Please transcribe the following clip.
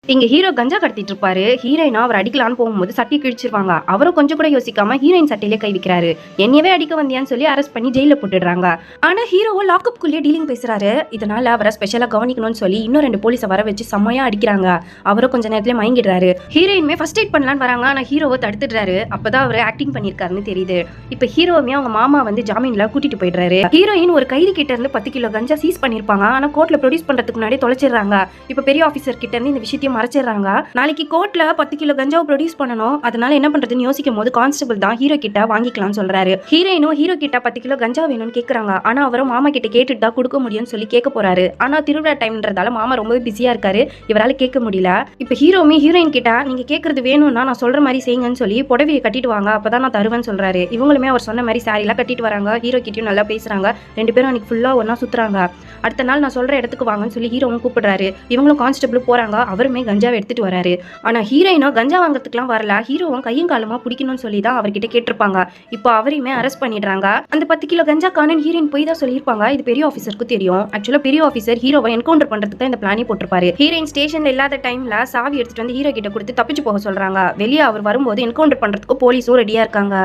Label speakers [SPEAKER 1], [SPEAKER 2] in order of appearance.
[SPEAKER 1] இங்க ஹீரோ கஞ்சா கடத்திட்டு இருப்பாரு. ஹீரோயின் அவர் அடிக்கலான்னு போகும்போது சட்டி கிழிச்சிருவாங்க. அவரும் கொஞ்சம் கூட யோசிக்காம ஹீரோயின் சட்டையிலே கை வைக்கிறாரு. என்னையவே அடிக்க வந்தியான்னு சொல்லி அரெஸ்ட் பண்ணி ஜெயில போட்டுடுறாங்க. ஆனா ஹீரோவும் லாக்அப் குள்ளே டீலிங் பேசுறாரு. இதனால அவரை ஸ்பெஷலா கவனிக்கணும்னு சொல்லி இன்னும் 2 போலீஸை வர வச்சு செம்மையா அடிக்கிறாங்க. அவரும் கொஞ்ச நேரத்துல மயங்கிடுறாரு. ஹீரோயின்மே ஃபர்ஸ்ட் எய்ட் பண்ணலான்னு வராங்க. ஆனா ஹீரோவை தடுத்துடுறாரு. அப்பதான் அவர் ஆக்டிங் பண்ணிருக்காருன்னு தெரியுது. இப்ப ஹீரோவுமே அவங்க மாமா வந்து ஜாமீன்ல கூட்டிட்டு போயிடுறாரு. ஹீரோயின் ஒரு கைதி கிட்ட இருந்து 10 கிலோ கஞ்சா சீஸ் பண்ணிருப்பாங்க. ஆனா கோர்ட்ல ப்ரொடியூஸ் பண்றதுக்கு முன்னாடி தொலைச்சிடுறாங்க. இப்ப பெரிய ஆபீசர் கிட்ட இருந்து இந்த விஷயத்தையும் மறைச்சிடுறாங்க. நாளைக்கு கோர்ட்ல 10 கிலோ கஞ்சாவை ப்ரொடியூஸ் பண்ணணும். அதனால என்ன பண்றதுன்னு யோசிக்கும் போது கான்ஸ்டபிள் தான் ஹீரோ கிட்ட வாங்கிக்கலாம்னு சொல்றாரு. ஹீரோயினும் ஹீரோ கிட்ட 10 கிலோ கஞ்சா வேணும்னு கேக்குறாங்க. ஆனா அவரும் மாமா கிட்ட கேட்டுட்டு தான் கொடுக்க முடியும்னு சொல்லி கேட்க போறாரு. ஆனா திருவிழா டைம்ன்றதால மாமா ரொம்பவே பிஸியா இருக்காரு. இவரால கேட்க முடியல. இப்ப ஹீரோமே ஹீரோயின் கிட்ட நீங்க கேக்குறது வேணும்னா நான் சொல்ற மாதிரி செய்யுங்கன்னு சொல்லி புடவையை கட்டிட்டு வாங்க, அப்பதான் நான் தருவேன்னு சொல்றாரு. இவங்களுமே அவர் சொன்ன மாதிரி சாரி எல்லாம் கட்டிட்டு வராங்க. ஹீரோ கிட்டயும் நல்லா பேசுறாங்க. 2 பேரும் அன்னைக்கு ஃபுல்லா ஒன்னா சுத்துறாங்க. அடுத்த நாள் நான் சொல்ற இடத்துக்கு வாங்கன்னு சொல்லி ஹீரோவும் கூப்பிடுறாரு. இவங்களும் கான்ஸ்டபிள் போறாங்க. அவருமே கஞ்சாவை எடுத்துட்டு வராரு. ஆனா ஹீரோயினோ கஞ்சா வாங்குறதுக்குலாம் வரல. ஹீரோவும் கையும் காலமா பிடிக்கணும்னு சொல்லி தான் அவர்கிட்ட கேட்டிருப்பாங்க. இப்போ அவரையுமே அரெஸ்ட் பண்ணிடுறாங்க. அந்த 10 கிலோ கஞ்சா காணன் ஹீரோயின் போய் தான் சொல்லியிருப்பாங்க. இது பெரிய ஆஃபீஸருக்கு தெரியும். ஆக்சுவலா பெரிய ஆஃபீஸர் ஹீரோவை என்கவுண்டர் பண்றதுக்கு தான் இந்த பிளானே போட்டிருப்பாரு. ஹீரோயின் ஸ்டேஷன்ல இல்லாத டைம்ல சாவி எடுத்துட்டு வந்து ஹீரோ கிட்ட கொடுத்து தப்பிச்சு போக சொல்றாங்க. வெளியே அவர் வரும்போது என்கவுண்டர் பண்றதுக்கு போலீஸும் ரெடியா இருக்காங்க.